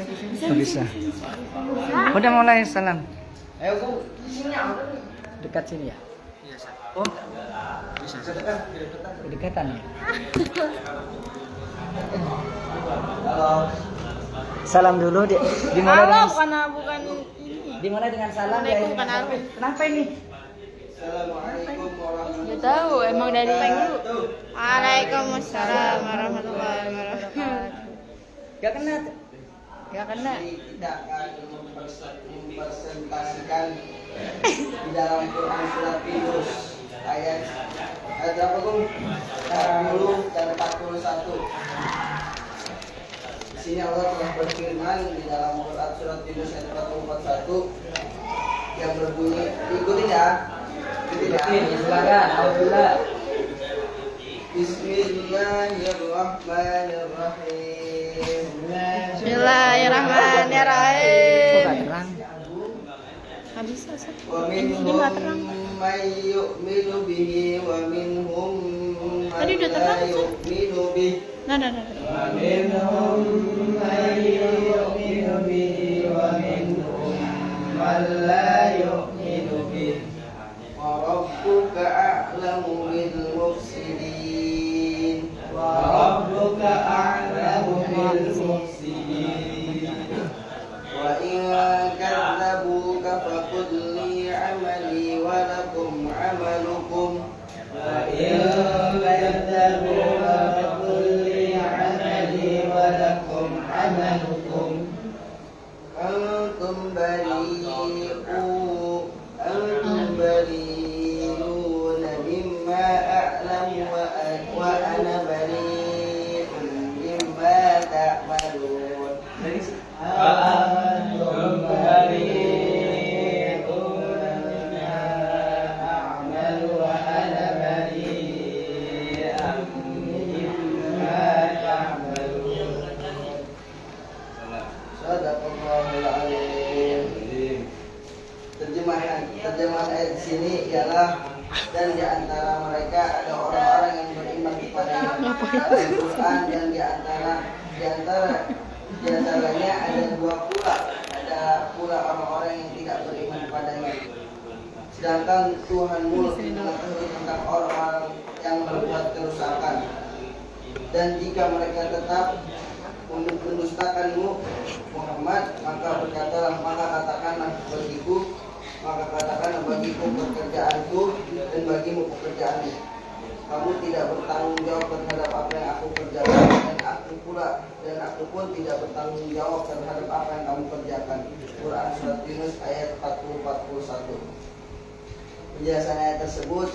Nggak bisa. Udah mulai salam. Dekat sini ya. Oh, kedekatan ya. Salam dulu dimulai dengan bukan ini. dimulai dengan salam ya. Kenapa ini? Assalamualaikum warahmatullahi Gak tahu, emang dari dulu. Waalaikumsalam warahmatullahi wabarakatuh. Gak kena. Gak kena. Kita akan mempresentasikan di dalam Quran surat Yunus ayat berapa Gung? 40 dan 41. Di sini Allah telah berfirman di dalam Quran surat Yunus ayat 41 yang berbunyi, ikutin ya. Silakan. Alhamdulillah. Bismillahirrahmanirrahim. Bismillahirrahmanirrahim. Kok gak terang? Gak bisa sih. Wa Ini minhum gak terang. may yu'minu bihi wa minhum Tadi udah terang, la yu'minu bihi. Nah. Wa minhum may yu'minu bihi wa minhum man la yu'minu bihi. Wa rabbuka a'lamu bil mufsidin. Wa rabbuka a'lamu bil mufsidin. Wa in kadzabuka faqul li 'amali wa lakum 'amalukum. Wa in kadzabuka faqul li 'amali wa lakum 'amalukum. Antum bari'una mimma a'lamu wa ana bari'un mimma ta'malun. Antum bari'una mimma a'malu wa ana bari'un mimma ta'malun. Shadaqallahul adzim. Terjemahan ayat di sini ialah, dan di antara mereka ada orang-orang yang beriman kepada Al-Quran, dan di antaranya ada ada pula orang-orang yang tidak beriman kepadanya. Sedangkan Tuhanmu lebih mengetahui tentang orang-orang yang berbuat kerusakan. Dan jika mereka tetap mendustakanmu Muhammad, maka katakanlah bagiku pekerjaanku dan bagimu pekerjaanmu. Kamu tidak bertanggung jawab terhadap apa yang aku kerjakan, dan aku pun tidak bertanggung jawab terhadap apa yang kamu kerjakan. Quran surat Yunus ayat 40-41. Penjelasan ayat tersebut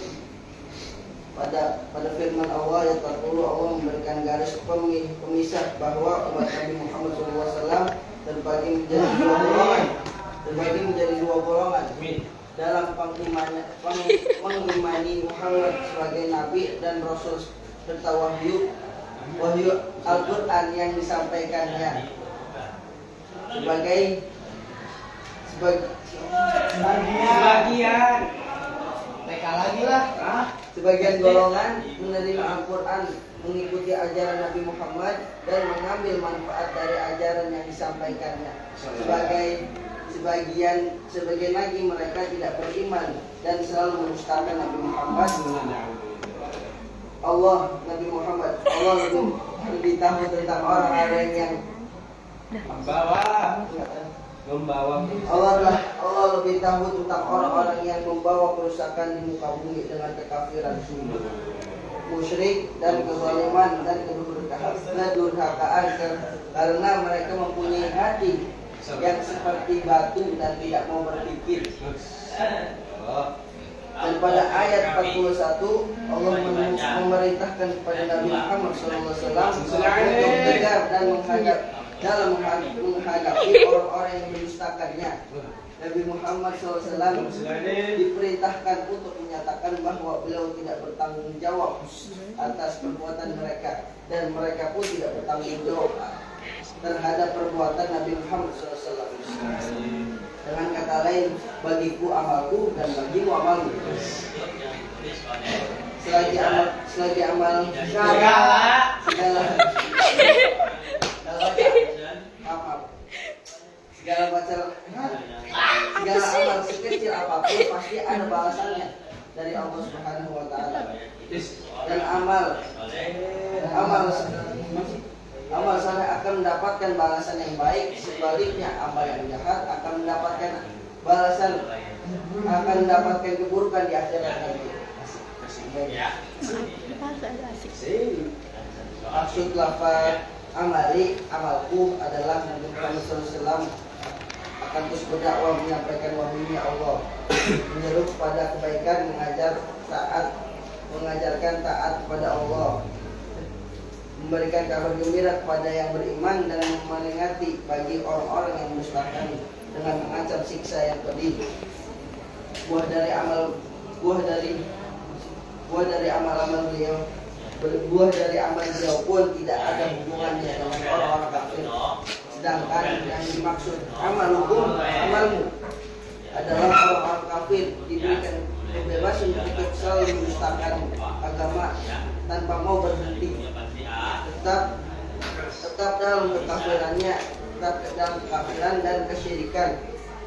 pada firman Allah ayat 40, Allah memberikan garis pemisah bahwa umat Nabi Muhammad SAW terbagi menjadi dua golongan dalam mengimani Muhammad sebagai nabi dan rasul serta wahyu Al-Quran yang disampaikannya sebagian sebagian golongan menerima Al-Quran, mengikuti ajaran Nabi Muhammad dan mengambil manfaat dari ajaran yang disampaikannya. Sebagian lagi mereka tidak beriman dan selalu mendustakan Nabi Muhammad. Allah lebih tahu tentang orang-orang yang Allah lebih tahu tentang orang-orang yang membawa kerusakan di muka bumi dengan kekafiran sungguh, musyrik dan kezaliman dan kedurhakaan, karena mereka mempunyai hati yang seperti batu dan tidak mau berpikir. Dan pada ayat 41 Allah memerintahkan kepada Nabi Muhammad SAW untuk tegar dan menghadapi orang-orang yang mendustakannya. Nabi Muhammad SAW diperintahkan untuk menyatakan bahwa beliau tidak bertanggung jawab atas perbuatan mereka, dan mereka pun tidak bertanggung jawab terhadap perbuatan Nabi Muhammad SAW. Dengan kata lain, bagiku amalku dan bagimu amalmu. Selagi amal segala maaf. Segala macam segala amal sekecil apapun pasti ada balasannya dari Allah Subhanahu wa taala. Dan amal saleh akan mendapatkan balasan yang baik, sebaliknya amal yang jahat akan mendapatkan balasan, akan mendapatkan keburukan di akhirat nanti. Maksud lafaz amali, amalku adalah Nabi Muhammad SAW akan terus berdakwah menyampaikan wahyunya Allah, menyeru kepada kebaikan, mengajarkan taat kepada Allah, memberikan kabar gembira kepada yang beriman dan memperingati bagi orang-orang yang mendustakan dengan mengancam siksa yang pedih. Buah dari amal beliau pun tidak ada hubungannya dengan orang-orang kafir. Sedangkan yang dimaksud amalmu adalah orang-orang kafir diberikan kebebasan untuk selalu mendustakan agama tanpa mau berhenti, tetap dalam kekafirannya, tetap dalam kekafiran dan kesyirikan,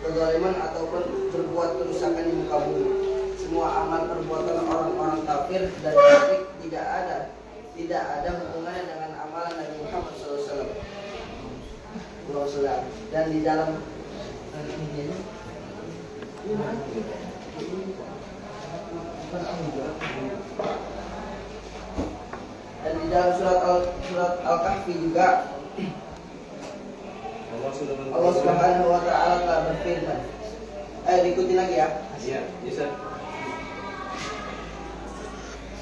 kezaliman ataupun berbuat kerusakan di muka bumi. Semua amal perbuatan orang-orang kafir dan syirik tidak ada hubungannya dengan amalan Nabi Muhammad SAW. Dan di dalam surat Al-Kahfi juga Allah Subhanahu wa taala telah berfirman. Diikuti lagi ya. Iya, bisa.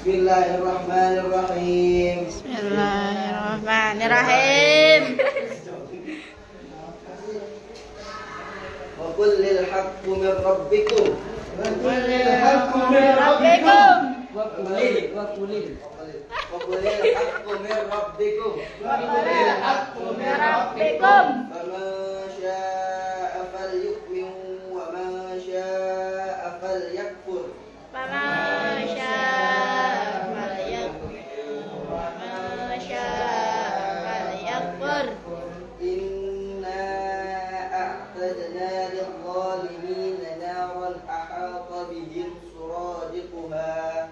Bismillahirrahmanirrahim. Bismillahirrahmanirrahim. Wa qul lil haqqi min rabbikum. Wa qul lil haqqi min rabbikum. Wa qul lil haqqi min rabbikum. Faman syaa'a falyu'min wa man syaa'a falyakfur. Faman syaa'a falyakfur wa man syaa'a falyakfur. Inna a'tadna lil-zalimina naran ahata bihim suradiquha.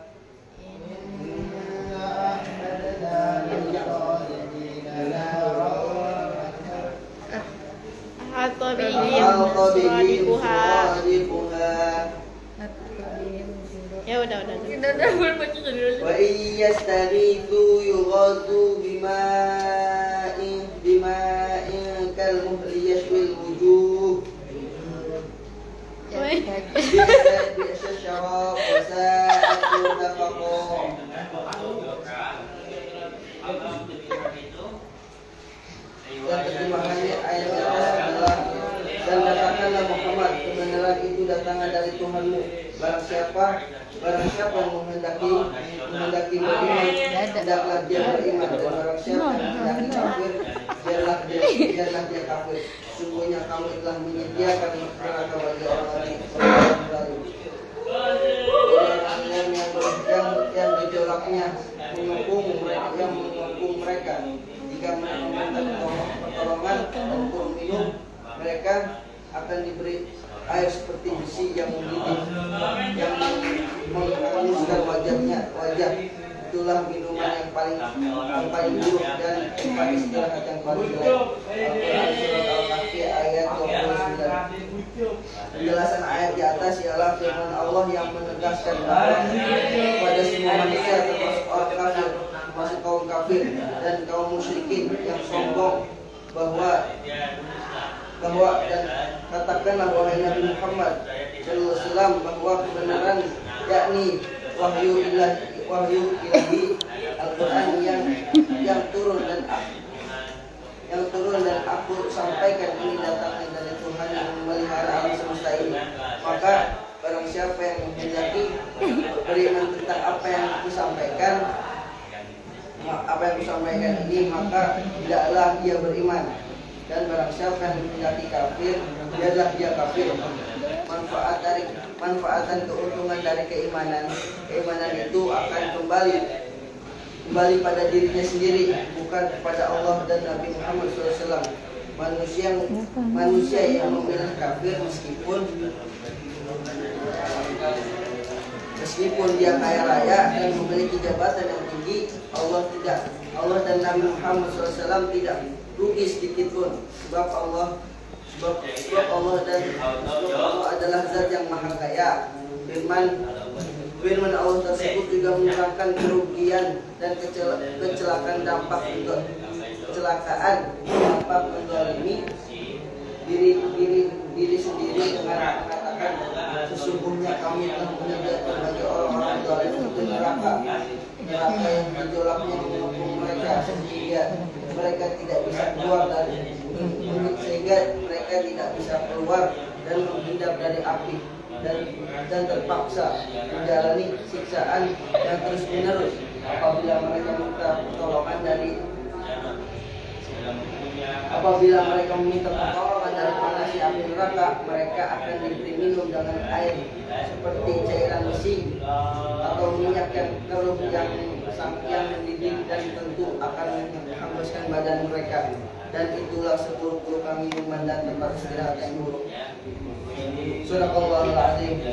Inna a'tadna lil-zalimina naran ahata bihim suradiquha. Ya udah. Wa iyastaghithu yughadhu bima'in kalmuhli yashwil wujuh. Bi'sa syarab wa sa'at murtafaqah. Dan terjemahannya ayat atas adalah, dan katakanlah Muhammad, kebenaran itu datangnya dari Tuhanmu. Barang siapa yang menghendaki beriman, hendaklah dia beriman. Dan barang siapa yang menghendaki kafir, biarlah dia kafir. Sungguhnya kami telah menyediakan neraka bagi orang-orang yang zalim. Yang gejolaknya mengepung mereka. Jika mereka meminta pertolongan untuk minum, mereka akan diberi air seperti besi yang mendidih, yang menghanguskan wajah. Itulah minuman yang paling buruk dan tempat istirahat yang paling jelek. Al-Quran surat Al-Kahfi ayat 29. Penjelasan ayat di atas ialah firman Allah yang menegaskan bahwa kepada semua manusia, termasuk orang kafir, termasuk kaum kafir dan kaum musyrikin yang sombong, bahwa dan katakanlah wahai Nabi Muhammad SAW bahwa kebenaran yakni wahyu ilahi Al-Quran yang turun dan aku sampaikan ini datangnya dari Tuhan yang memelihara alam semesta ini. Maka barang siapa yang menghendaki beriman tentang apa yang aku sampaikan ini, maka tidaklah dia beriman. Dan barang siapa yang menghendaki kafir, biarlah dia kafir. Manfaat dan keuntungan dari keimanan itu akan kembali pada dirinya sendiri, bukan kepada Allah dan Nabi Muhammad SAW. manusia yang memilih kafir meskipun dia kaya raya dan memiliki jabatan yang tinggi, Allah dan Nabi Muhammad SAW tidak rugi sedikit pun, sebab Allah adalah zat yang maha kaya. Firman Allah tersebut juga menerangkan kerugian dan kecelakaan dampak menzalimi diri sendiri dengan mengatakan, sesungguhnya kami telah menyediakan bagi orang-orang zalim itu neraka yang gejolaknya menghukum mereka sehingga mereka tidak bisa keluar dan menghindar dari api dan terpaksa menjalani siksaan yang terus menerus. Apabila mereka meminta pertolongan dari panasnya api neraka, mereka akan diberi minum dengan air seperti cairan besi atau minyak yang keruh yang mendidih, dan tentu akan menghanguskan badan mereka. Dan itulah seburuk-buruk minuman dan tempat istirahat yang buruk. Sadaqallahul azim.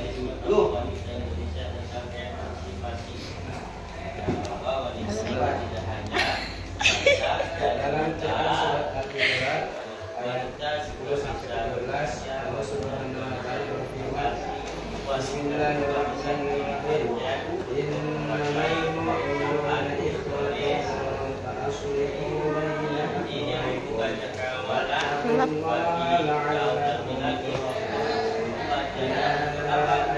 Dalam Quran surat Al-Hujurat ayat 10-12, Allah Subhanahu wa taala berfirman, Bismillahirrahmanirrahim. Innamal mu'minuna ikhwatun fa'aslihu baina akhawaykum wattaqullaha la'allakum turhamun. Ya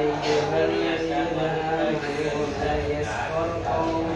ayyuhalladzina amanu la yaskhar qawmun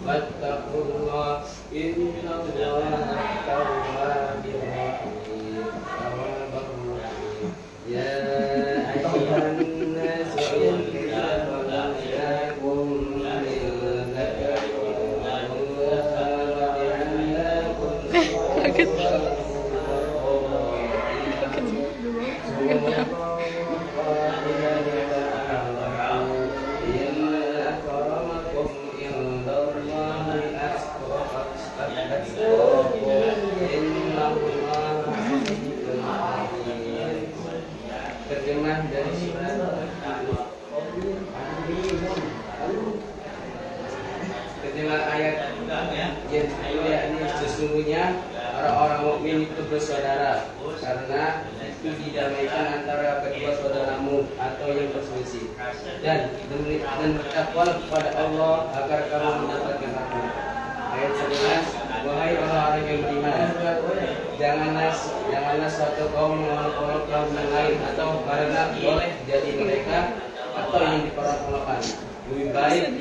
Wattaqullah innallaha tawwabur rahim. Ya ayyuhan nasu inna khalaqnakum min dhakarin wa terjemah dari terjemah ayat yang mulia ini, sesungguhnya orang-orang mukmin itu bersaudara karena itu didamaikan antara kedua saudaramu atau yang berselisih, dan bertakwalah kepada Allah agar kamu mendapatkan rahmat. Ayat 11, wahai orang-orang yang beriman, janganlah suatu kaum mengolok-olok kaum yang lain, atau karena boleh jadi mereka atau yang diperolok-olokkan. Lebih baik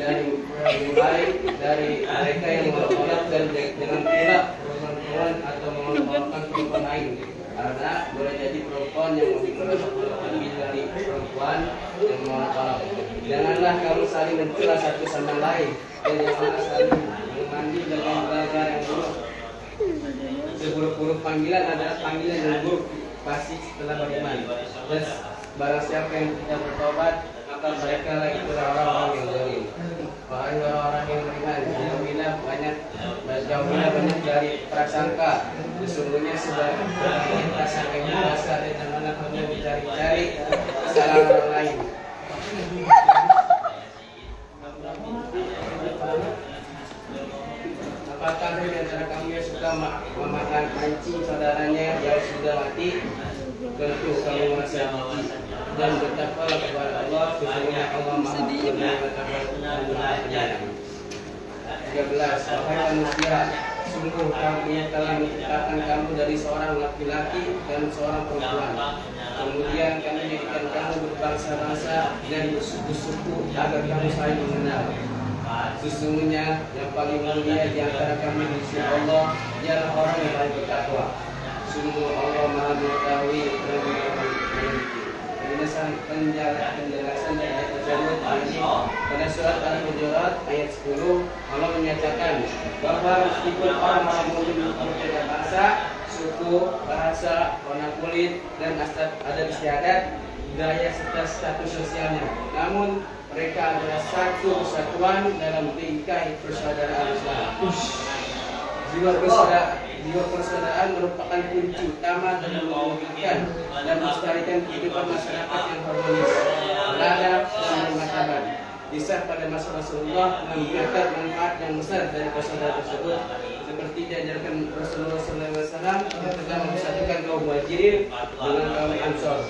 dari mereka yang mengolok-olok dan dengan pula perempuan atau mengolok-olokkan perempuan lain, karena boleh jadi perempuan yang diperolok-olokkan lebih dari perempuan yang mengolok-olok. Janganlah kamu saling mencela satu sama lain, dan janganlah saling mandi dengan bahasa yang buruk. Seburuk-buruk panggilan adalah panggilan yang buruk pasti setelah beriman. Dan barang siapa yang tidak bertobat, maka mereka lah itulah orang-orang yang zalim. wahai orang-orang yang beriman, jauhilah banyak dari prasangka. Sesungguhnya sebagian prasangka yang berasal dari mana kamu mencari-cari kesalahan orang lain. Apakah di antara kamu yang suka memakan anjing saudaranya yang sudah mati? Tentu kamu merasa mati. Dan bertakwalah kepada Allah, sesungguhnya Allah Maha Pengampun dan Maha Penyayang. 13. Wahai manusia, sungguh kami telah menciptakan kamu dari seorang laki-laki dan seorang perempuan. Kemudian kami jadikan kamu berbangsa-bangsa dan bersuku-suku agar kamu saling mengenal. Sesungguhnya yang paling mulia di antara kami di sisi Allah ialah orang yang paling bertakwa. Sungguh Allah Maha mengetahui dan mengerti. Penjelasan dari ayat tersebut pada surat Al-Hujurat ayat 10, Allah menyatakan bahwa meskipun orang-orang mukmin berbeda bangsa, suku, bahasa, warna kulit, dan adat istiadat, budaya serta status sosialnya, namun mereka adalah satu kesatuan dalam bingkai persaudaraan Islam. Jiwa persaudaraan merupakan kunci utama dalam mewujudkan dan melestarikan kehidupan masyarakat yang harmonis, beradab dan bermartabat. Kisah pada masa Rasulullah menunjukkan manfaat yang besar dari persaudaraan tersebut, seperti diajarkan Rasulullah SAW ketika mempersatukan kaum Muhajirin dengan kaum Ansor.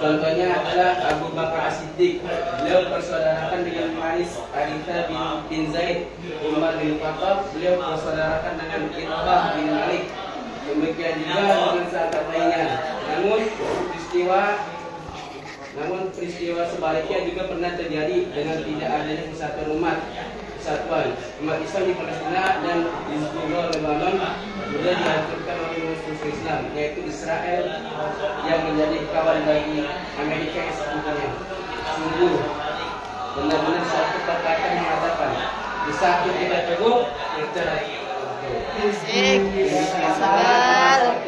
Contohnya adalah Abu Bakar As-Siddiq. Beliau persaudarakan dengan Haritha bin Zaid. Umar bin Khattab, beliau persaudarakan dengan Irbah bin Malik. Demikian juga dengan sahabat lainnya. Namun peristiwa sebaliknya juga pernah terjadi dengan tidak adanya kesatuan umat Islam di Palestina dan di seluruh Lebanon sudah dihancurkan oleh musuh Islam, yaitu Israel yang menjadi kawan bagi Amerika yang sekutunya. Sungguh benar-benar suatu perkataan yang mengatakan di satu kita teguh bercerai.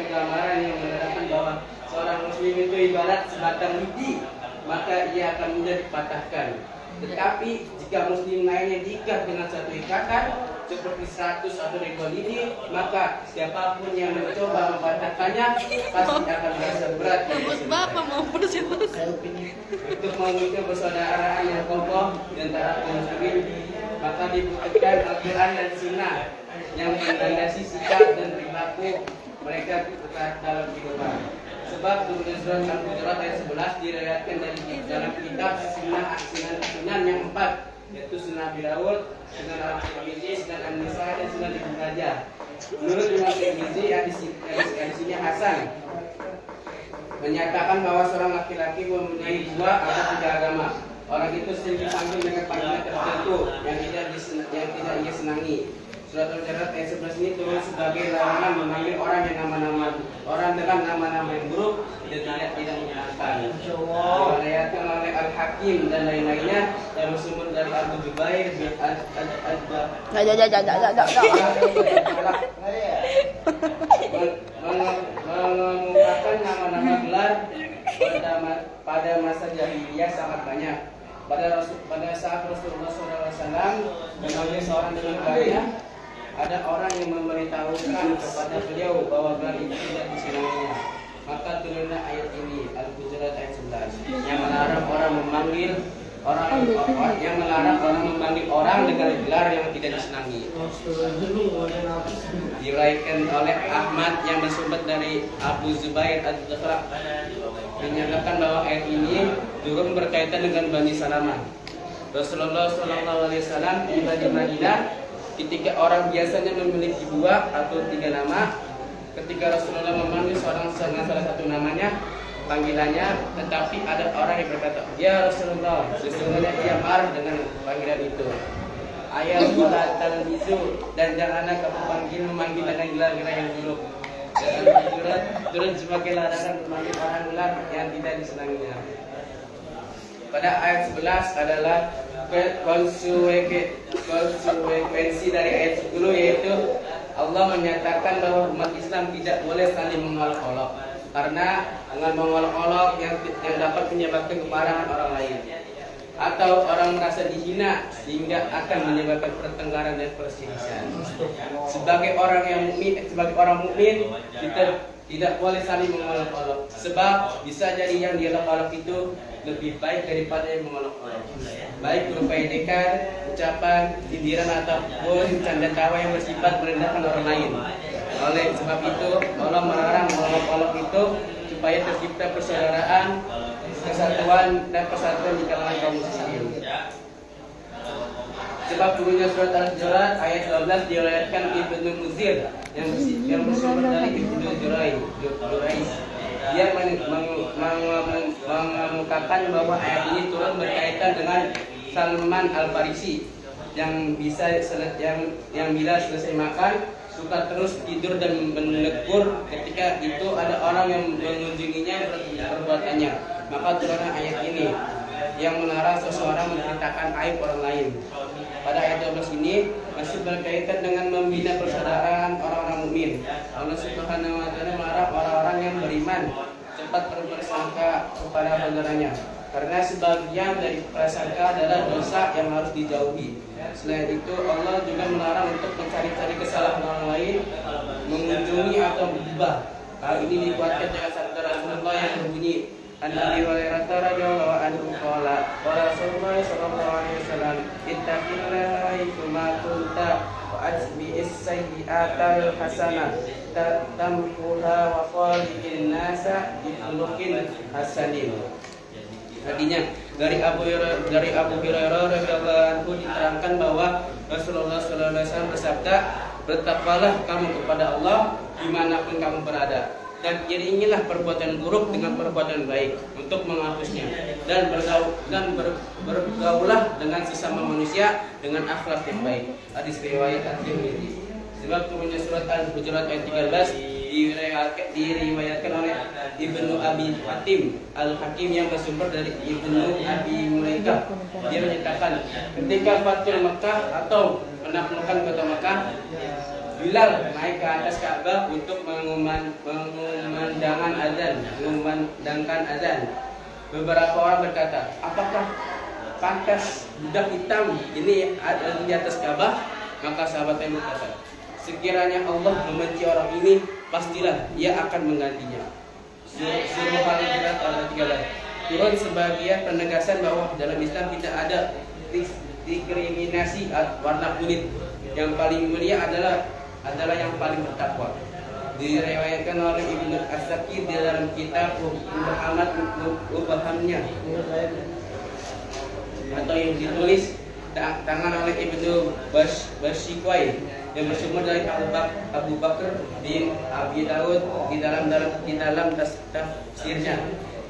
Gambaran yang menerangkan bahwa seorang muslim itu ibarat sebatang lidi, maka ia akan mudah dipatahkan. Tetapi jika muslim lainnya diikat dengan satu ikatan seperti 100 atau 1000 lidi, maka siapapun yang mencoba mematahkannya pasti akan merasa berat. Untuk mewujudkan persaudaraan yang kokoh di antara kaum muslimin, maka dibutuhkan Al-Quran dan Sunnah yang melandasi sikap dan perilaku mereka dalam kehidupan. Sebab kemudian surat Al-Hujurat ayat 11 diriwayatkan dari dalam kitab Sunan yang 4, yaitu Sunan Abi Dawud, Sunan Al-Tirmidzi, Sunan An-Nisa, dan Sunan Ibnu Majah. Menurut Imam Tirmidzi, hadis ini hasan, menyatakan bahwa seorang laki-laki mempunyai 2 atau 3 agama. Orang itu sering dipanggil dengan panggilan tertentu yang tidak ia senangi. Surat Al-Hujurat ayat 11 ini turun sebagai larangan memanggil orang dengan nama-nama yang buruk dan tidak menyenangkan. Diriwayatkan oleh Al-Hakim dan lain-lainnya yang bersumber dari Abu Jubair bin mengungkapkan nama-nama gelar pada masa jahiliyah sangat banyak. Pada saat Rasulullah SAW memanggil seorang dengan gelarnya, ada orang yang memberitahukan kepada beliau bahwa gelar itu tidak disenanginya. Maka turunlah ayat ini, Al-Hujurat ayat 11, yang melarang orang memanggil orang dengan gelar yang tidak disenangi. Diriwayatkan oleh Ahmad yang bersumber dari Abu Zubair Ad-Dakhraq menyatakan bahwa ayat ini turun berkaitan dengan Bani Salamah. Rasulullah SAW tiba di Madinah ketika orang biasanya memiliki 2 atau 3 nama. Ketika Rasulullah memanggil seorang dengan salah satu namanya, panggilannya, tetapi ada orang yang berkata, "Ya Rasulullah," sesungguhnya ia marah dengan panggilan itu. Ayat wala talmizu, dan janganlah kamu memanggil dengan gelar-gelar yang buruk. Dan turun sebagai larangan memanggil orang gelar yang tidak disenanginya. Pada ayat 11 adalah konsekuensi dari ayat 10, yaitu Allah menyatakan bahwa umat Islam tidak boleh saling mengolok-olok, karena dengan mengolok-olok yang dapat menyebabkan kemarahan orang lain. atau orang merasa dihina sehingga akan menyebabkan pertengkaran dan perselisihan. Sebagai orang mukmin, kita tidak boleh saling mengolok-olok, sebab bisa jadi yang diolok-olok itu lebih baik daripada yang mengolok-olok, baik berupa ejekan, ucapan, sindiran ataupun canda tawa yang bersifat merendahkan orang lain. Oleh sebab itu, Allah melarang mengolok-olok itu supaya tercipta persaudaraan, kesatuan dan persatuan di kalangan kaum muslimin. Sebab turunnya surat Al-Hujurat ayat 12 diriwayatkan Ibnu Muzir yang bersumber dari Ibnu Jurais. Dia mengemukakan bahwa ayat ini turun berkaitan dengan Salman Al-Farisi yang bila selesai makan suka terus tidur dan menegur ketika itu ada orang yang mengunjunginya perbuatannya. Maka turunlah ayat ini yang melarang seseorang menceritakan aib orang lain. Pada ayat 12 ini masih berkaitan dengan membina persaudaraan orang-orang mukmin. Allah Subhanahu wa taala melarang orang-orang yang beriman cepat berprasangka kepada saudaranya, karena sebagian dari prasangka adalah dosa yang harus dijauhi. Selain itu, Allah juga melarang untuk mencari-cari kesalahan orang lain, mengunjungi atau menggibah. Hal ini dikuatkan dengan sabda Rasulullah yang berbunyi, An Abi Hurairah radhiyallahu anhu qala qala Rasulullah sallallahu alaihi wasallam ittaqillaha haitsu ma kunta wa atbi'is sayyi'atal hasanah tamhuha wa khaliqin nasa bi khuluqin hasanin. Artinya dari Abu Hurairah radhiyallahu anhu diterangkan bahwa Rasulullah sallallahu alaihi wasallam bersabda, bertakwalah kamu kepada Allah dimanapun kamu berada, dan iringilah perbuatan buruk dengan perbuatan baik untuk menghapusnya, dan bergaulah dengan sesama manusia dengan akhlak yang baik. Hadis riwayat At-Tirmidzi. Sebab turunnya surat Al-Hujurat ayat 13 diriwayatkan oleh Ibnu Abi Hatim Al-Hakim yang bersumber dari Ibnu Abi Mulaikah. Dia menyatakan ketika Fathul Makkah atau penaklukan kota Makkah, Bilal naik ke atas Ka'bah untuk mengumandangkan azan. Beberapa orang berkata, apakah pantas budak hitam ini ada di atas Ka'bah? Maka sahabat yang berkata, sekiranya Allah membenci orang ini, pastilah ia akan menggantinya. Surah Al-Hujurat ayat 13. Turun sebagian penegasan bahwa dalam Islam tidak ada diskriminasi warna kulit. Yang paling mulia adalah yang paling bertakwa. Diriwayatkan oleh Ibnu As-Sakir di dalam kitab Muhammad Ubahamnya, atau yang ditulis tangan oleh Ibnu Basyikwai yang bersumber dari Abu Bakar bin Abi Daud di dalam tafsirnya,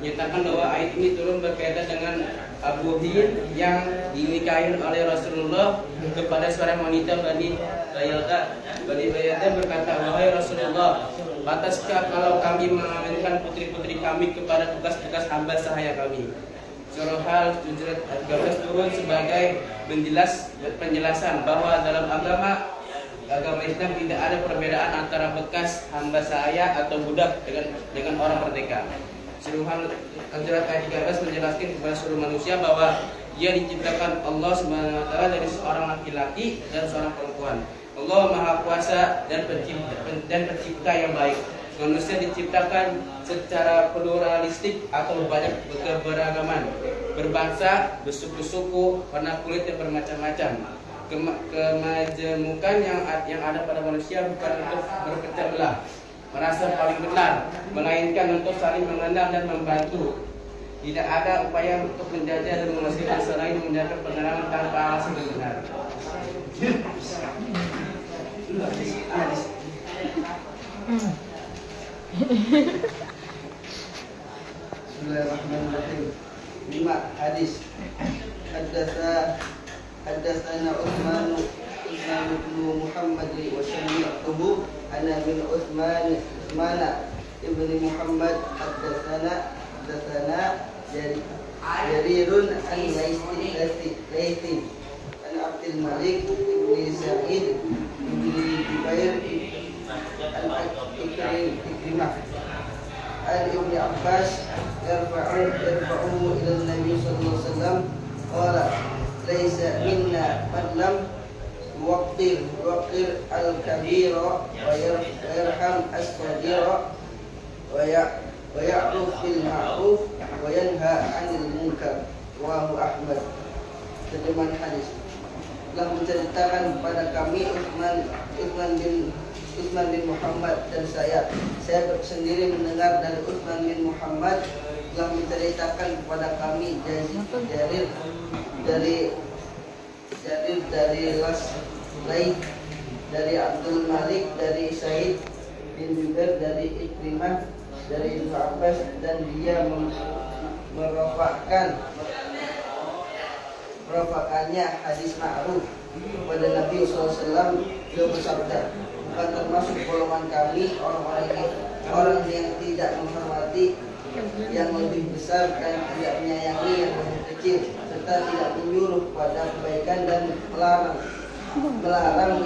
menyatakan bahwa ayat ini turun berkaitan dengan Abu Hind yang dinikahi oleh Rasulullah kepada seorang wanita Bani Bayada berkata, wahai Rasulullah, patuskah kalau kami mengawinkan putri-putri kami kepada tugas-tugas hamba sahaya kami? Surah Al-Hujurat 13 turun sebagai penjelasan bahwa dalam agama Islam tidak ada perbedaan antara bekas hamba sahaya atau budak dengan orang merdeka. Surah Al-Hujurat ayat 13 menjelaskan kepada seluruh manusia bahwa ia diciptakan Allah Subhanahu wa taala dari seorang laki-laki dan seorang perempuan. Allah Maha Kuasa dan pencipta yang baik. Manusia diciptakan secara pluralistik atau banyak keberagaman, berbangsa, bersuku-suku, warna kulit yang bermacam-macam. Kemajemukan yang ada pada manusia bukan untuk berpecah belah, merasa paling benar, melainkan untuk saling mengenal dan membantu. Tidak ada upaya untuk menjajah dan menghasilkan selain menjaga pengenalan tanpa alasan yang benar. Bismillahirrahmanirrahim. 5. Hadis. Haddatsana Utsman bin Muhammad wa sami'tuhu ana min Utsman ibn Muhammad haddatsana Jarirun an Laitsi an Abdul Malik ibn Sa'id ibn Jubair Ikrimah an Ibnu Abbas yarfa'uhu ila Nabi sallallahu alaihi wasallam qala laisa minna man lam yuqtir al-kabira wa yarham as-saghira wa ya'ruf bil ma'ruf wa yanha 'anil munkar. Rawahu Ahmad. Terjemahan hadis. Telah menceritakan kepada kami Utsman bin Muhammad dan saya sendiri mendengar dari Utsman bin Muhammad telah menceritakan kepada kami dari Laith, dari Abdul Malik, dari Said bin Jubair, dari Ikrimah, dari Ibnu Abbas, dan dia merofakannya hadis ma'ruf kepada Nabi SAW. Beliau bersabda, bukan termasuk golongan kami orang yang tidak menghormati yang lebih besar dan tidak menyayangi yang lebih kecil, serta tidak menyuruh pada kebaikan dan melarang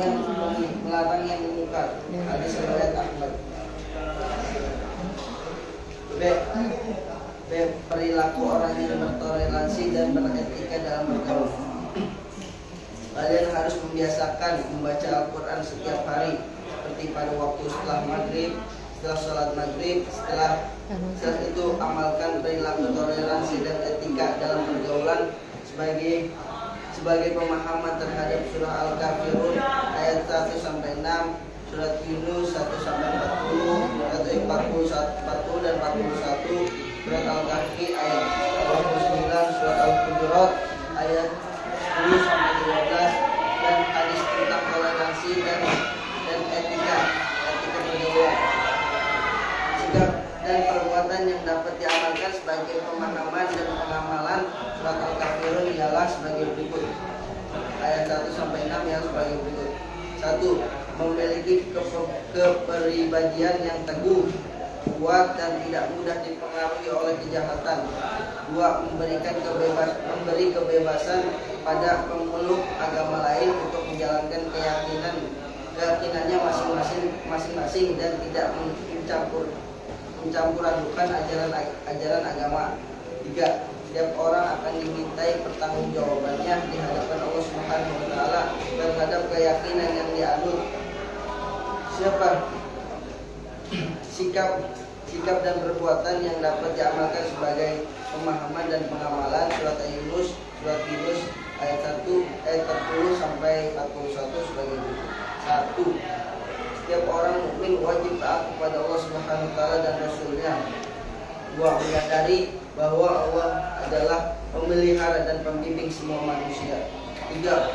yang mungkar. Hadis riwayat Ahmad. Perilaku orang yang bertoleransi dan beretika dalam bergaul. Kalian harus membiasakan membaca Al-Quran setiap hari, seperti pada waktu setelah maghrib, setelah sholat maghrib. Setelah itu amalkan perilaku toleransi dan etika dalam pergaulan sebagai pemahaman terhadap surah Al-Kafirun ayat 1-6, surat Yunus 1-40, atau 40 dan 41, surat Al-Kahfi ayat 29, surat Al-Hujurat ayat 10-12, dan hadis tentang toleransi dan etika pergaulan. Sikap dan perbuatan yang dapat diamalkan sebagai pemahaman dan pengamalan surat Al-Kafirun ialah sebagai berikut. Ayat 1-6 yang sebagai berikut. 1. Memiliki kepribadian yang teguh, kuat dan tidak mudah dipengaruhi oleh kejahatan. 2. Memberi kebebasan pada pemeluk agama lain untuk menjalankan keyakinannya masing-masing dan tidak mencampur adukan ajaran agama. 3. Setiap orang akan dimintai pertanggungjawabannya di hadapan Allah Subhanahu wa taala terhadap keyakinan yang dianut. Sikap dan perbuatan yang dapat diamalkan sebagai pemahaman dan pengamalan surat Yunus ayat 40 sampai 41 sebagai berikut. 1. Setiap orang mukmin wajib taat kepada Allah Subhanahu wa taala dan Rasulnya. 2. Menyadari bahwa Allah adalah pemelihara dan pembimbing semua manusia. 3.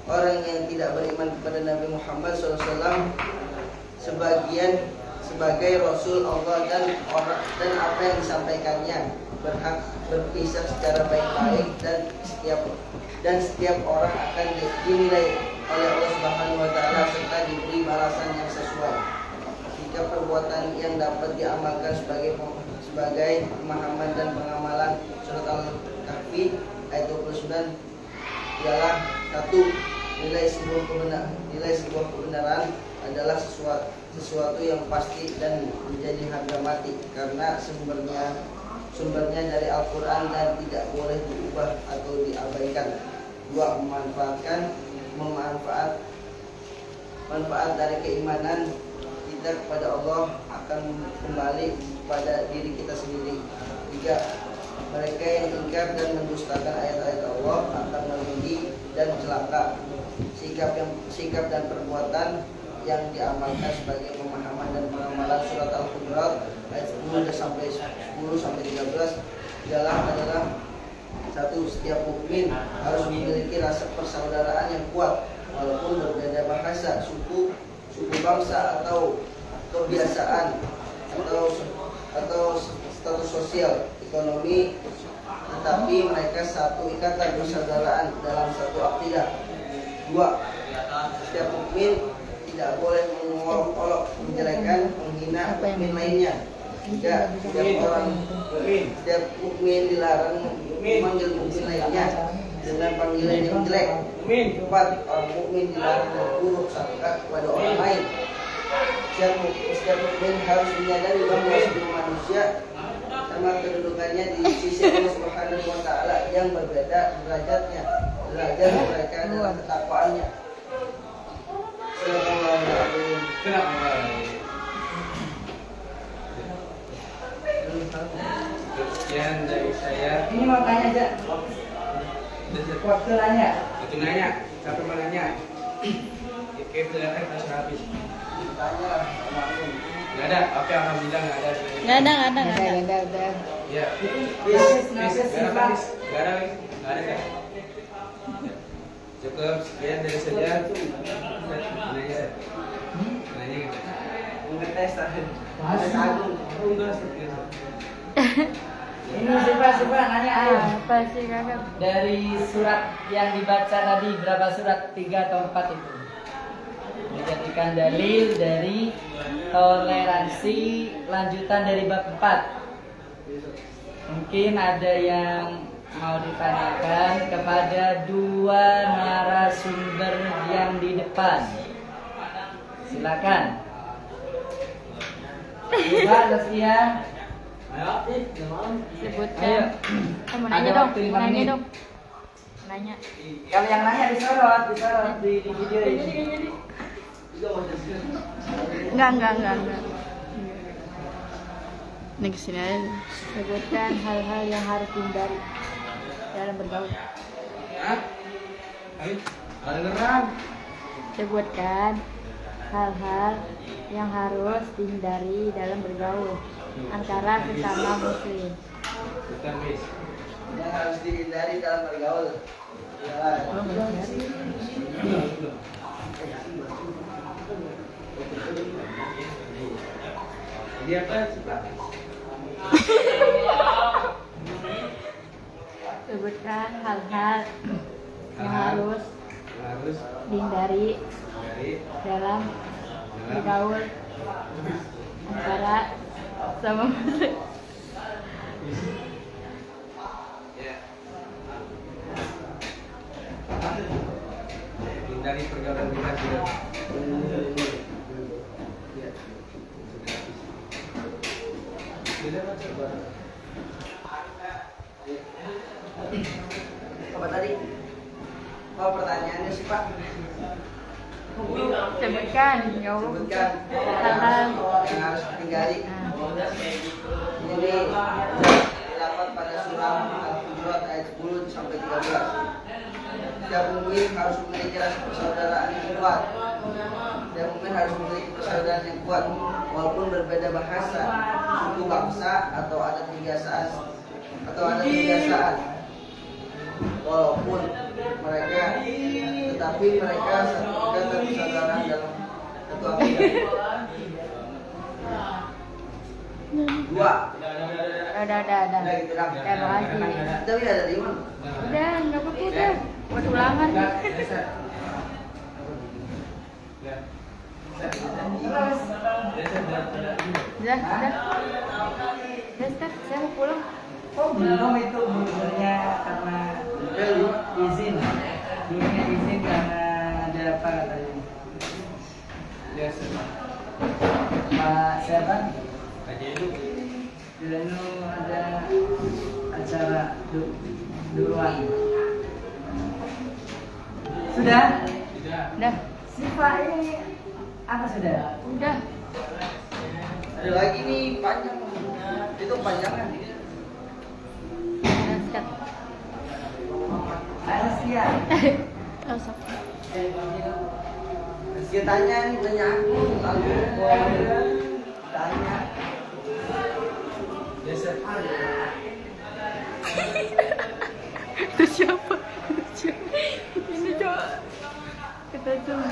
Orang yang tidak beriman kepada Nabi Muhammad SAW sebagai Rasul Allah dan apa yang disampaikannya berhak berpisah secara baik-baik, dan setiap orang akan dinilai oleh Allah Subhanahu wa taala serta diberi balasan yang sesuai. Jika perbuatan yang dapat diamalkan sebagai pemahaman dan pengamalan surat Al-Kahfi ayat 29 ialah 1. Nilai sebuah kebenaran adalah sesuatu yang pasti dan menjadi harga mati karena sumbernya dari Al-Quran dan tidak boleh diubah atau diabaikan. 2. Manfaat dari keimanan kita kepada Allah akan kembali kepada diri kita sendiri. 3. Mereka yang ingkar dan mendustakan ayat-ayat Allah akan merugi dan celaka. Sikap dan perbuatan yang diamalkan sebagai pemahaman dan pengamalan surat Al-Hujurat ayat 10-13 adalah 1. Setiap mukmin harus memiliki rasa persaudaraan yang kuat walaupun berbeda bahasa, suku bangsa atau kebiasaan atau status sosial, ekonomi, tetapi mereka satu ikatan persaudaraan dalam satu akidah. 2. Setiap mukmin tidak boleh mengolok-olok, menjelekan, menghina mukmin lainnya. 3. Setiap mukmin dilarang memanggil mukmin lainnya dengan panggilan yang jelek. 4. Orang mukmin dilarang berburuk sangka kepada orang lain. Setiap mukmin harus menyadari bahwa semua manusia sama kedudukannya di sisi Allah Subhanahu wa taala yang berbeda derajatnya. Derajat mereka adalah ketakwaannya. Bismillahirrahmanirrahim. Kenapa? Sekian dari saya. Ini mau tanya aja. Waktu nanya. Itu nanya, siapa mau nanya? Oke, silakan langsung habis. Tanya sama aku. Nggak ada, oke alhamdulillah nggak ada. Nggak ada. Udah. Ya, Nasis, Sifat. nggak ada. Cukup sekian dari saya. Nanya, nanya gitu. Ngetes tadi. Ada Masih. Agung. Enggak sekian. Ini Sifat nanya ayo. Apa sih kakak? Dari surat yang dibaca tadi berapa surat? 3 atau 4 itu? Dijadikan dalil dari toleransi lanjutan dari bab 4. Mungkin ada yang mau ditanyakan kepada dua narasumber yang di depan. Silakan. Coba Zaskia. Sebutkan. Mau Ada nanya dong. waktu 5 Mau nanya menit. dong. Nanya. Kalau yang nanya disorot di video ini. Enggak. Nih kesini aja. Sebutkan hal-hal yang harus dihindari dalam bergaul. Hah? Ayo, kedengeran. Sebutkan hal-hal yang harus dihindari dalam bergaul antara sesama muslim. Bukan bis. Yang harus dihindari dalam bergaul. Ya. Jadi apa sih Pak? Sebutkan hal-hal yang harus Harus dihindari dari dalam bergaul antara sama muslim. ya. Hindari pergaulan kita juga. Apa tadi? Oh, pertanyaannya sih Pak. Sebutkan ya Allah Sebutkan hal-hal yang harus ditinggali. Ini terdapat pada surah Al-Hujurat ayat 10 sampai 13. Setiap mukmin harus memiliki rasa persaudaraan yang kuat. Setiap mukmin harus memiliki persaudaraan yang kuat, walaupun berbeda bahasa, suku bangsa atau adat kebiasaan walaupun mereka tetapi mereka satu dan persaudaraan dalam satu akidah. Dua. Udah. Udah gitu dah. Terima kasih. Tapi ada di mana? Udah, nggak apa-apa udah. Buat ulangan. Udah. Ustaz, saya mau pulang. Oh belum itu bulunya karena izin. Bulunya izin karena ada apa katanya? Biasa. Pak siapa? Aja itu. Dulu ada acara duluan. Sudah? Udah. Siva ini apa sudah? Udah. Ada lagi nih panjang. Itu panjangan. Ustaz. Ada Sia. Usah. Dia tanya nih, tanya aku lalu tanya. Biasa. Itu siapa? Ini coba. Kita coba.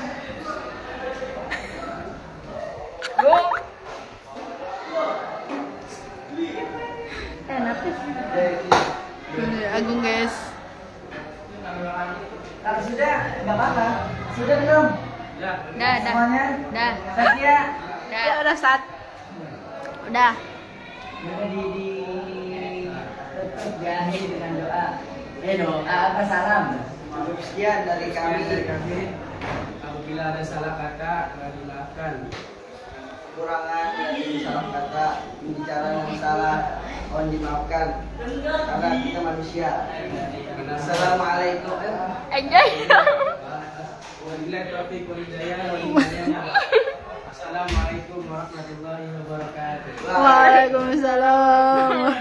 Enak sih. Ini Agung guys. Kalau sudah nggak apa-apa. Sudah belum? Dah. Semuanya? Dah. Satya? Ya udah saat. Udah. Udah tutup diakhiri dengan doa. Doa apa salam? Cukup sekian dari kami. Apabila ada salah kata, telah dimaafkan. Kurangan dari salah kata, pembicaraan yang salah, Mohon dimaafkan karena kita manusia. Assalamualaikum. Enjoy. Wabillahi taufiq wal hidayah. Assalamualaikum warahmatullahi wabarakatuh. Waalaikumsalam.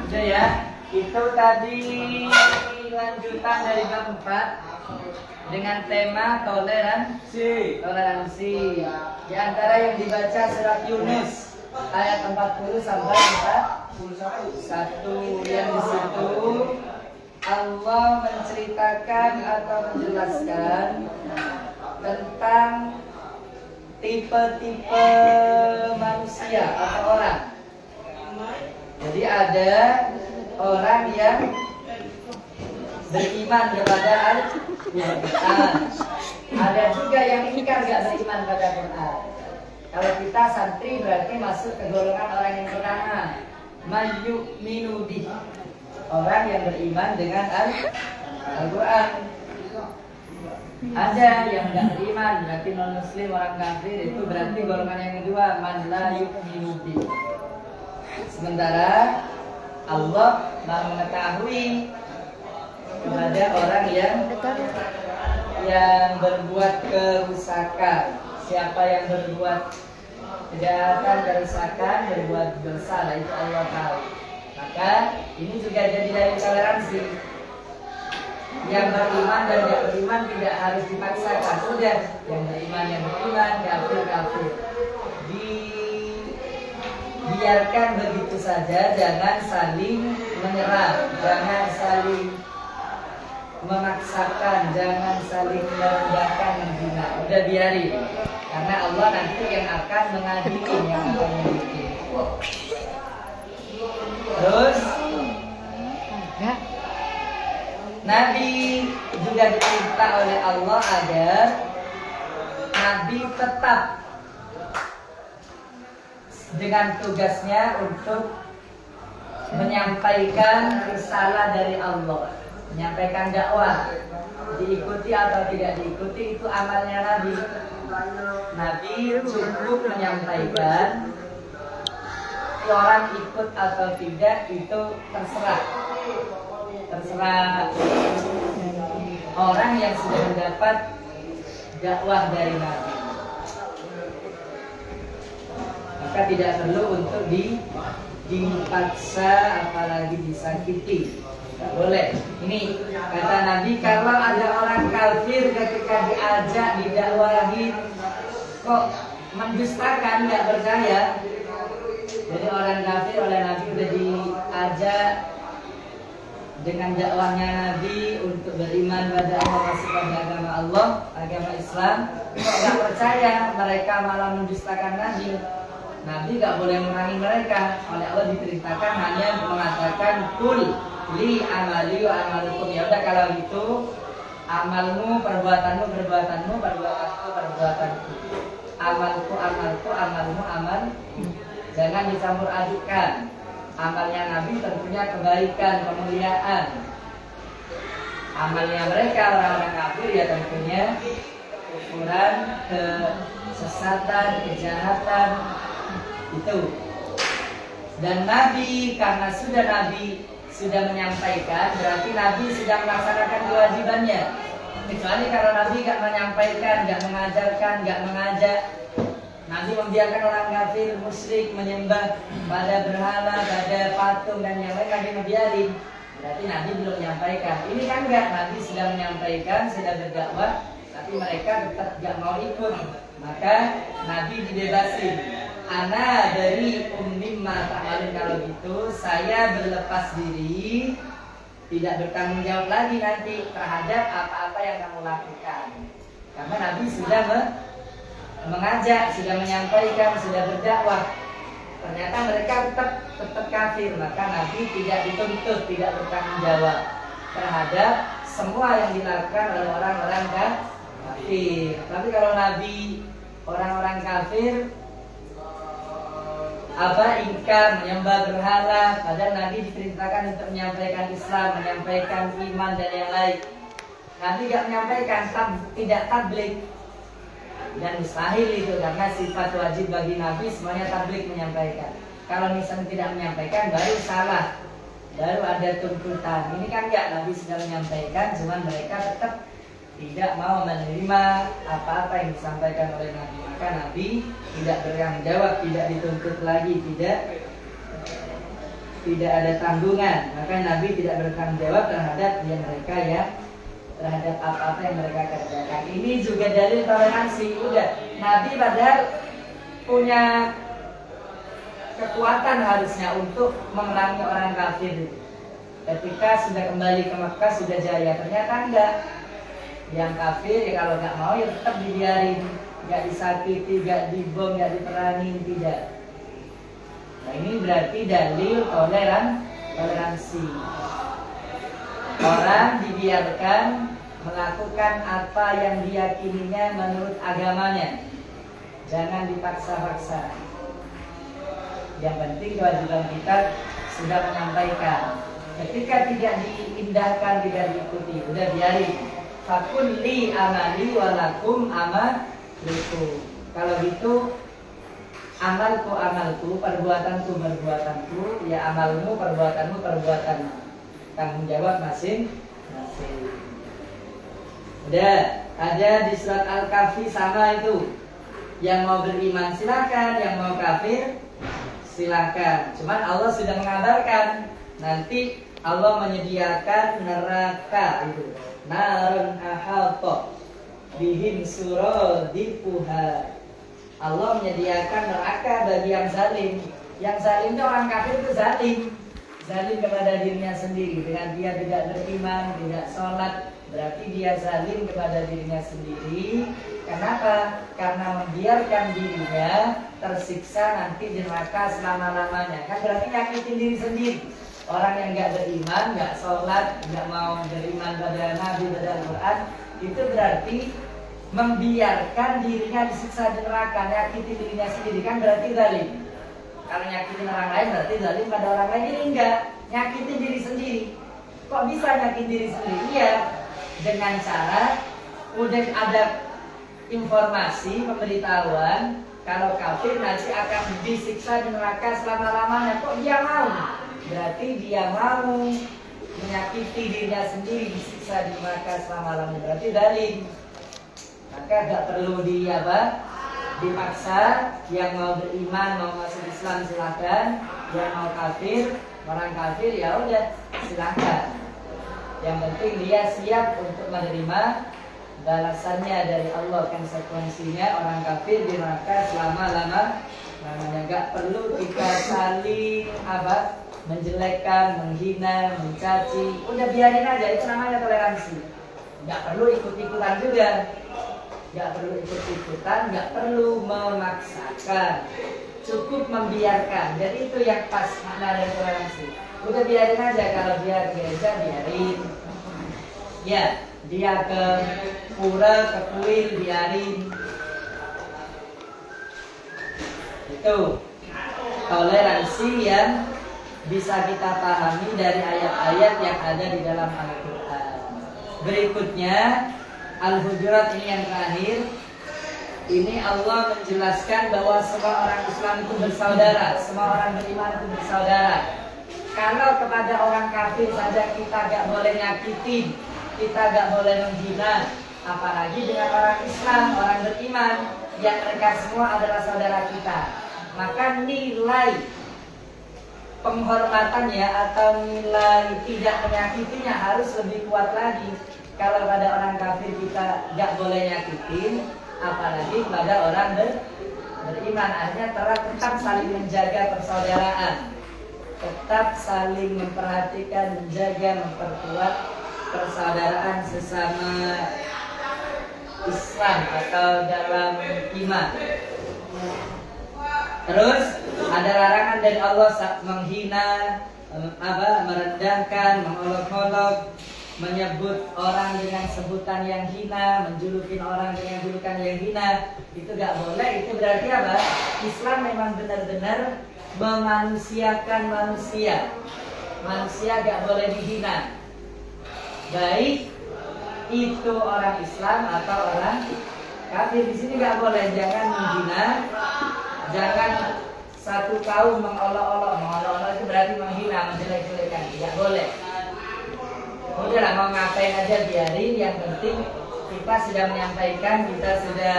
Udah ya, itu tadi lanjutan dari bab 4 dengan tema toleransi. Di antara yang dibaca surat Yunus ayat 40 sampai 41 yang di situ Allah menceritakan atau menjelaskan tentang tipe-tipe manusia atau orang. Jadi ada orang yang beriman kepada Al-Quran. Ada juga yang ingkar gak beriman pada Quran. Kalau kita santri berarti masuk ke golongan orang yang pertama, mayyu'minu bih, orang yang beriman dengan Al-Quran. Ada yang gak beriman, berarti non muslim, orang kafir, itu berarti golongan yang kedua, man la yu'minu bih. Sementara Allah mengetahui kepada orang yang berbuat kerusakan. Siapa yang berbuat kejahatan, kerusakan, berbuat dosa, itu Allah tahu. Maka ini juga jadi dari toleransi. Yang beriman dan tidak beriman tidak harus dipaksakan. Sudah, yang beriman, kafir. Biarkan begitu saja, jangan saling menyerang, jangan saling memaksakan, jangan saling merendahkan, menghina. Udah biarin, karena Allah nanti yang akan mengadili, yang akan mengadili. Terus Nabi juga diperintah oleh Allah agar Nabi tetap dengan tugasnya untuk menyampaikan risalah dari Allah, menyampaikan dakwah. Diikuti atau tidak diikuti itu amalnya Nabi. Nabi cukup menyampaikan, orang ikut atau tidak itu terserah orang yang sudah mendapat dakwah dari Nabi. Maka tidak perlu untuk dipaksa, apalagi disakiti. Tidak boleh. Ini kata Nabi, kalau ada orang kafir ketika diajak, didakwahi, kok mendustakan, nggak percaya. Jadi orang kafir oleh Nabi sudah diajak dengan dakwahnya Nabi untuk beriman pada Allah, masuk pada agama Allah, agama Islam, kok nggak percaya, mereka malah mendustakan Nabi. Nabi gak boleh memerangi mereka. Oleh Allah diperintahkan hanya mengatakan kul li amali wa amalukum. Ya udah, kalau gitu amalmu perbuatanmu, perbuatanku perbuatanku, amalku amalku, amalmu amal. Jangan dicampur adukan. Amalnya Nabi tentunya kebaikan, kemuliaan. Amalnya mereka orang-orang kafir ya tentunya kekufuran, kesesatan, kejahatan. Itu. Dan Nabi, karena Nabi sudah menyampaikan, berarti Nabi sudah melaksanakan kewajibannya. Kecuali kalau Nabi gak menyampaikan, gak mengajarkan, gak mengajak, Nabi membiarkan orang kafir musyrik menyembah pada berhala, pada patung dan yang lain, Nabi membiarin, berarti Nabi belum menyampaikan. Ini kan enggak, Nabi sudah menyampaikan, sudah berdakwah, tapi mereka tetap gak mau ikut. Maka Nabi dibebasin. Ana dari ummimma ta'malun, kalau gitu saya berlepas diri, tidak bertanggung jawab lagi nanti terhadap apa-apa yang kamu lakukan. Karena Nabi sudah mengajak, sudah menyampaikan, sudah berdakwah. Ternyata mereka tetap kafir, maka Nabi tidak dituntut, tidak bertanggung jawab terhadap semua yang dilakukan oleh orang-orang kafir. Tapi kalau Nabi orang-orang kafir ingkar, menyembah berhala, padahal Nabi diperintahkan untuk menyampaikan Islam, menyampaikan iman dan yang lain. Nabi gak menyampaikan, tidak tablik. Dan mustahil itu karena sifat wajib bagi Nabi semuanya tablik menyampaikan. Kalau misalnya tidak menyampaikan baru salah, baru ada tuntutan. Ini kan enggak, Nabi sudah menyampaikan, cuman mereka tetap tidak mau menerima apa-apa yang disampaikan oleh Nabi. Maka Nabi tidak bertanggung jawab, tidak dituntut lagi, tidak ada tanggungan. Maka Nabi tidak bertanggung jawab terhadap mereka ya, terhadap apa-apa yang mereka kerjakan. Ini juga dalil toleransi. Udah, Nabi padahal punya kekuatan harusnya untuk memerangi orang kafir. Ketika sudah kembali ke Mekah sudah jaya, ternyata enggak. Yang kafir ya kalau nggak mau ya tetap dibiarin, nggak disakiti, nggak dibom, nggak diperangin, tidak. Nah ini berarti dalil toleransi. Orang dibiarkan melakukan apa yang diyakininya menurut agamanya, jangan dipaksa-paksa. Yang penting kewajiban kita sudah menyampaikan. Ketika tidak diindahkan, tidak diikuti, udah biarin. Fakun li amali walakum amalukum. Kalau gitu amalku, perbuatanku, ya amalmu, perbuatanmu. Tanggung jawab masing-masing. Udah, ada di surat Al-Kahfi sama itu. Yang mau beriman silakan, yang mau kafir silakan. Cuman Allah sudah mengabarkan nanti Allah menyediakan neraka itu. Narun ahata bihim suradiquha. Allah menyediakan neraka bagi yang zalim. Yang zalim itu orang kafir itu zalim. Zalim kepada dirinya sendiri dengan dia tidak beriman, tidak sholat, berarti dia zalim kepada dirinya sendiri. Kenapa? Karena membiarkan dirinya tersiksa nanti di neraka selama-lamanya. Kan berarti nyakitin diri sendiri. Orang yang nggak beriman, nggak sholat, nggak mau beriman pada Nabi, pada Al-Quran, itu berarti membiarkan dirinya disiksa di neraka, nyakitin dirinya sendiri. Kan berarti zalim. Kalau nyakitin orang lain berarti zalim pada orang lain. Ini enggak, nyakitin diri sendiri. Kok bisa nyakitin diri sendiri? Iya, dengan cara udah ada informasi, pemberitahuan kalau kafir nanti akan disiksa di neraka selama-lamanya. Kok dia mau? Berarti dia mau menyakiti dirinya sendiri, disiksa di neraka selama-lamanya. Berarti zalim. Maka gak perlu dipaksa. Yang mau beriman, mau masuk Islam silakan. Yang mau kafir, orang kafir ya udah silakan. Yang penting dia siap untuk menerima balasannya dari Allah, konsekuensinya orang kafir di neraka selama-lamanya. Gak perlu kita saling menjelekkan, menghina, mencaci. Udah biarin aja, itu namanya toleransi. Gak perlu ikut-ikutan juga. Gak perlu ikut-ikutan, gak perlu memaksakan. Cukup membiarkan. Jadi itu yang pas makna dari toleransi. Udah biarin aja, kalau dia gereja biarin. Ya, dia ke pura, ke kuil biarin. Itu toleransi yang bisa kita pahami dari ayat-ayat yang ada di dalam Al-Quran. Berikutnya Al-Hujurat ini yang terakhir. Ini Allah menjelaskan bahwa semua orang Islam itu bersaudara, semua orang beriman itu bersaudara. Kalau kepada orang kafir saja kita gak boleh nyakitin, kita gak boleh menghina, apalagi dengan orang Islam, orang beriman, yang mereka semua adalah saudara kita. Maka nilai penghormatannya atau nilai tidak menyakitinya harus lebih kuat lagi. Kalau pada orang kafir kita gak boleh nyakitin, apalagi pada orang beriman. Akhirnya tetap saling menjaga persaudaraan, tetap saling memperhatikan, menjaga, memperkuat persaudaraan sesama Islam atau dalam iman. Terus ada larangan dari Allah menghina, merendahkan, mengolok-olok, menyebut orang dengan sebutan yang hina, menjulukin orang dengan julukan yang hina. Itu gak boleh. Itu berarti apa? Islam memang benar-benar memanusiakan manusia. Manusia gak boleh dihina, baik itu orang Islam atau orang kafir. Di sini nggak boleh, jangan menghina, jangan satu kaum mengolok-olok. Mengolok-olok itu berarti menghina, menjelek-jelekan, tidak boleh. Udahlah, mau ngapain aja biarin, yang penting kita sudah menyampaikan, kita sudah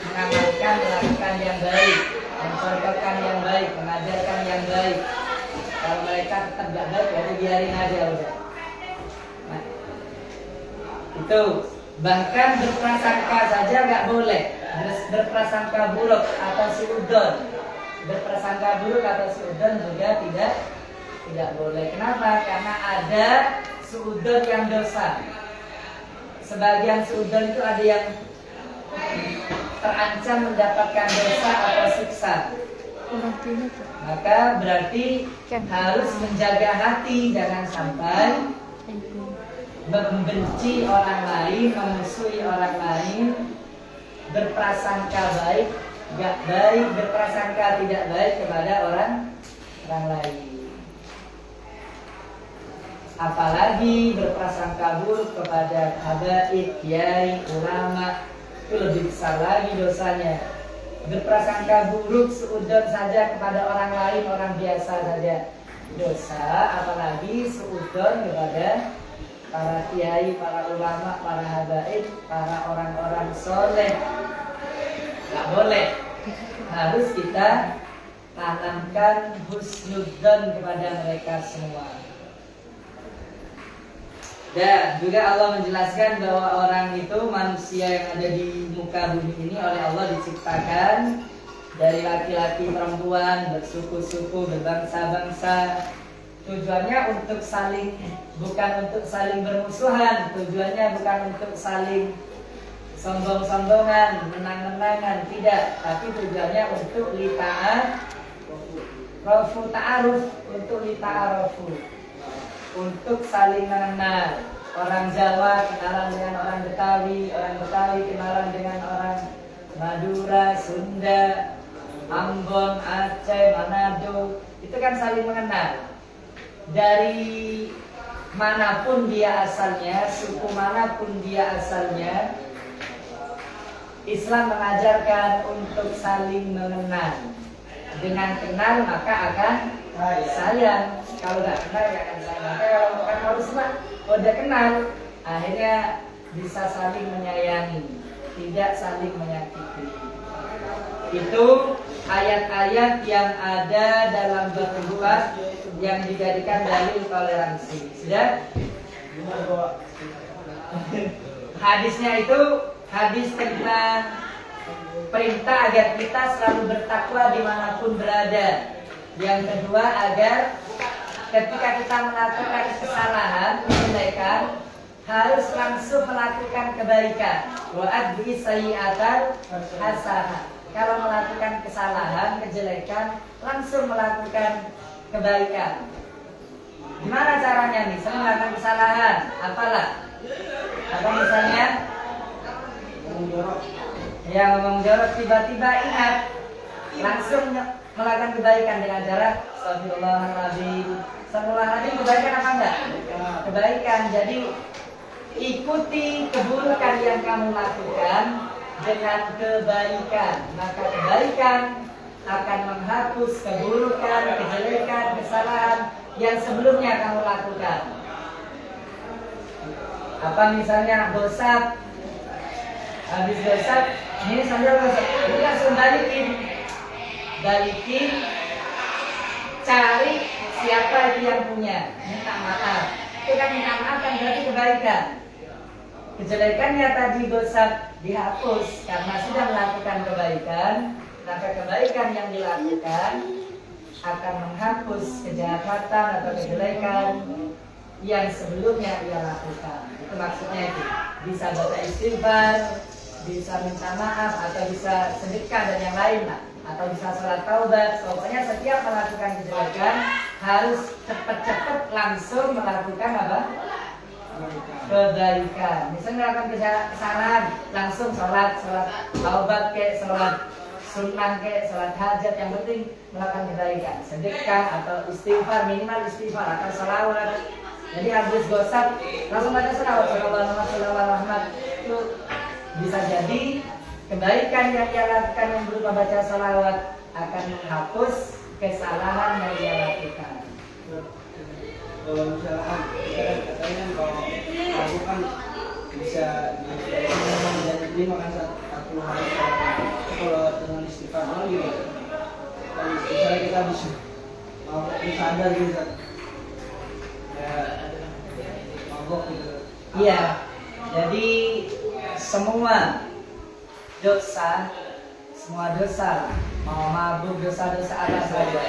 mengamalkan, melakukan yang baik, mencontohkan yang baik, mengajarkan yang baik. Kalau mereka tetap gak baik, jadi biarin aja udah. Nah, itu bahkan berprasangka saja gak boleh. Berprasangka buruk atau suudzon, berprasangka buruk atau suudzon juga tidak boleh. Kenapa? Karena ada suudzon yang dosa. Sebagian suudzon itu ada yang terancam mendapatkan dosa atau siksa. Maka berarti harus menjaga hati, jangan sampai membenci orang lain, memusuhi orang lain, berprasangka baik, gak baik, berprasangka tidak baik kepada orang lain. Apalagi berprasangka buruk kepada habaib, kiai, ulama, itu lebih besar lagi dosanya. Berprasangka buruk suudzon saja kepada orang lain, orang biasa saja dosa, apalagi suudzon kepada para kiai, para ulama, para habaib, para orang-orang soleh. Gak boleh. Harus kita tanamkan husnudzon kepada mereka semua. Dan juga Allah menjelaskan bahwa orang itu, manusia yang ada di muka bumi ini oleh Allah diciptakan dari laki-laki, perempuan, bersuku-suku, berbangsa-bangsa. Tujuannya untuk saling, bukan untuk saling bermusuhan. Tujuannya bukan untuk saling sombong-sombongan, menang-menangan, tidak. Tapi tujuannya untuk ta'aruf, untuk lita'arufu, untuk saling mengenal. Orang Jawa kenalan dengan orang Betawi, orang Betawi kenalan dengan orang Madura, Sunda, Ambon, Aceh, Manado. Itu kan saling mengenal. Dari manapun dia asalnya, suku manapun dia asalnya, Islam mengajarkan untuk saling mengenal. Dengan kenal maka akan sayang. Kalau nggak kenal ya akan sayang. Maka kalau kan harus udah kenal, akhirnya bisa saling menyayangi, tidak saling menyakiti. Itu ayat-ayat yang ada dalam berbuat yang dijadikan dalil toleransi. Sudah? Hadisnya itu hadis tentang perintah agar kita selalu bertakwa dimanapun berada. Yang kedua, agar ketika kita melakukan kesalahan, kejelekan, harus langsung melakukan kebaikan. Wa adbi sayyi'atan hasanah. Kalau melakukan kesalahan, kejelekan, langsung melakukan kebaikan. Gimana caranya nih? Saya melakukan kesalahan, apalah? Apa misalnya? Ya, ngomong jorok, tiba-tiba ingat, langsung melakukan kebaikan dengan cara Astagfirullahaladzim. Astagfirullahaladzim, kebaikan apa enggak? Kebaikan. Jadi ikuti keburukan yang kamu lakukan dengan kebaikan, maka kebaikan akan menghapus keburukan, kejelekan, kesalahan yang sebelumnya kamu lakukan. Apa misalnya gosap, habis gosap, ini sambil gosap, ini langsung balikin, cari siapa itu yang punya, minta maaf. Itu kan minta maaf kan berarti kebaikan. Kejelekannya tadi gosap dihapus karena sudah melakukan kebaikan, maka kebaikan yang dilakukan akan menghapus kejahatan atau kejelekan yang sebelumnya ia lakukan. Itu maksudnya itu. Bisa baca istighfar, bisa minta maaf, atau bisa sedekah dan yang lain lah, atau bisa sholat taubat. Pokoknya setiap melakukan kejelekan harus cepat-cepat langsung melakukan apa? Kebaikan. Misalnya melakukan kesalahan, langsung sholat taubat ke, sholat sunnah ke, sholat hajat, yang penting melakukan kebaikan. Sedekah atau istighfar, minimal istighfar atau sholawat. Jadi habis gosap langsung baca selawat Muhammad itu bisa jadi kebaikan yang ia lakukan yang berupa baca salawat akan menghapus kesalahan yang ia lakukan. Kalau misalkan katanya kalau aku kan bisa diterima kan satu hari kalau dengan istighfar gitu. Kalau misalnya kita bisa sadar gitu ya mabok gitu. Iya, jadi semua dosa mau mabuk, dosa-dosa apa saja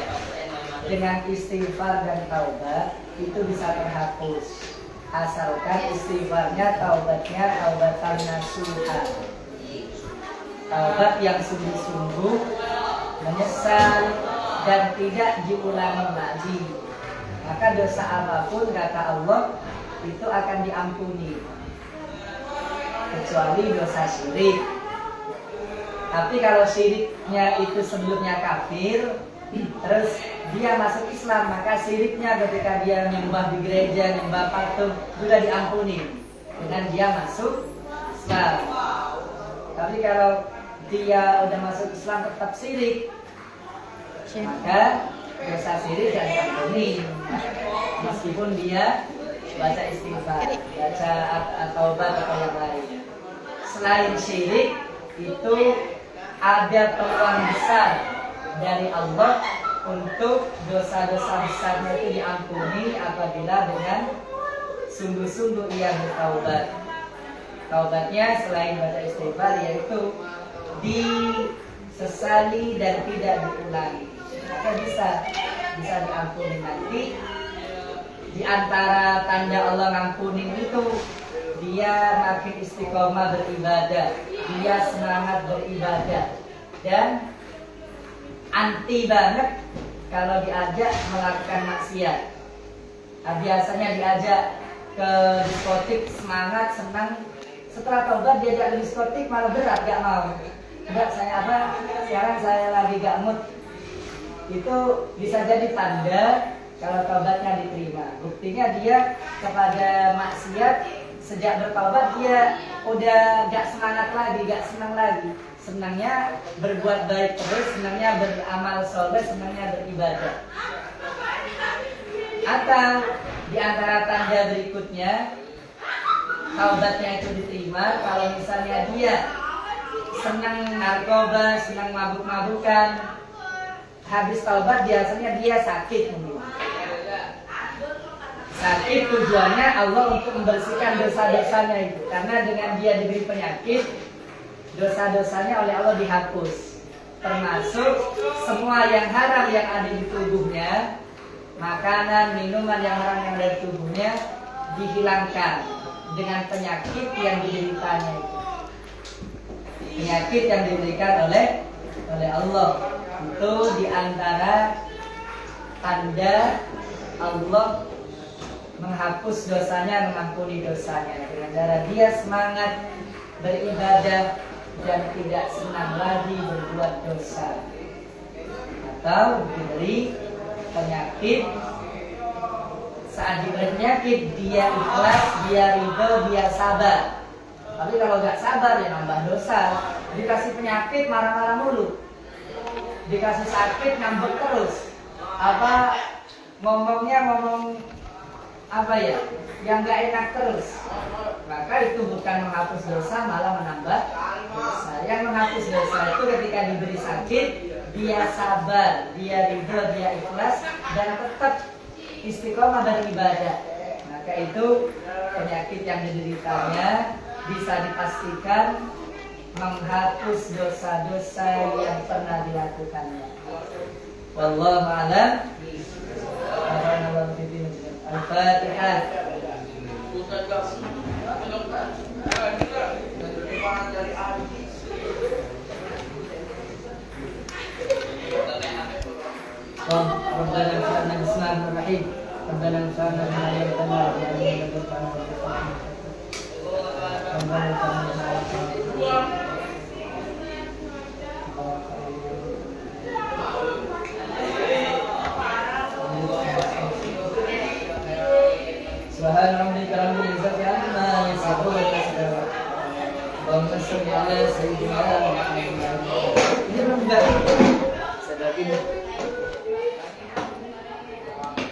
dengan istighfar dan taubat itu bisa terhapus asalkan istighfarnya, taubatnya taubatan nasuha, taubat yang sungguh-sungguh menyesal dan tidak diulangi lagi, maka dosa apapun kata Allah itu akan diampuni kecuali dosa syirik. Tapi kalau syiriknya itu sebelumnya kafir, terus dia masuk Islam, maka syiriknya ketika dia menyembah di gereja, menyembah patung juga diampuni dengan dia masuk Islam. Tapi kalau dia udah masuk Islam tetap syirik, maka dosa syirik tidak diampuni meskipun dia baca istighfar, baca at-taubah atau yang lain. Selain syirik itu ada peluang besar dari Allah untuk dosa-dosa besarnya itu diampuni apabila dengan sungguh-sungguh ia bertaubat. Taubatnya selain baca istighfar yaitu disesali dan tidak diulangi, maka bisa diampuni nanti. Di antara tanda Allah ngampunin itu dia makin istiqomah beribadah, dia semangat beribadah dan anti banget kalau diajak melakukan maksiat. Biasanya diajak ke diskotik semangat, senang. Setelah taubat diajak ke diskotik malah berat, gak mau. Enggak, sekarang saya lagi gak mood. Itu bisa jadi tanda kalau taubatnya diterima. Buktinya dia kepada maksiat sejak bertaubat dia udah gak semangat lagi, gak senang lagi. Senangnya berbuat baik terus, senangnya beramal soleh, senangnya beribadah. Atau di antara tanda berikutnya taubatnya itu diterima kalau misalnya dia senang narkoba, senang mabuk-mabukan, habis taubat biasanya dia sakit mungkin. Sakit tujuannya Allah untuk membersihkan dosa-dosanya itu, karena dengan dia diberi penyakit dosa-dosanya oleh Allah dihapus, termasuk semua yang haram yang ada di tubuhnya, makanan, minuman yang haram yang ada di tubuhnya dihilangkan dengan penyakit yang dideritanya itu. Penyakit yang diberikan oleh Allah itu diantara tanda Allah menghapus dosanya, mengampuni dosanya dengan cara dia semangat beribadah dan tidak senang lagi berbuat dosa, atau diberi penyakit. Saat diberi penyakit dia ikhlas, dia ridho, dia sabar. Tapi kalau gak sabar ya nambah dosa. Dikasih penyakit marah-marah mulu, dikasih sakit ngambek terus, ngomong yang gak enak terus, maka itu bukan menghapus dosa, malah menambah dosa. Yang menghapus dosa itu ketika diberi sakit dia sabar, dia ridho, dia ikhlas dan tetap istiqomah beribadah, maka itu penyakit yang dideritanya bisa dipastikan menghapus dosa-dosa yang pernah dilakukannya. Wallahu a'lam. Al-Fatihah. Rabbana anfa'na bismillahirrahmanirrahim. Rabbana anfa'na bima 'allamtana wa 'allimna ma yanfa'una. Rabbana anfa'na bima 'allamtana. Subhana rabbika rabbil izzati amma yasifun. Allahumma shalli ala sayyidina Muhammad. Ini belum juga.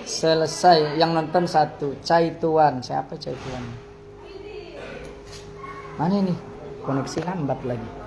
Selesai. Yang nonton 1. Cai Tuan. Siapa Cai Tuan? Mana ini? Koneksi lambat lagi.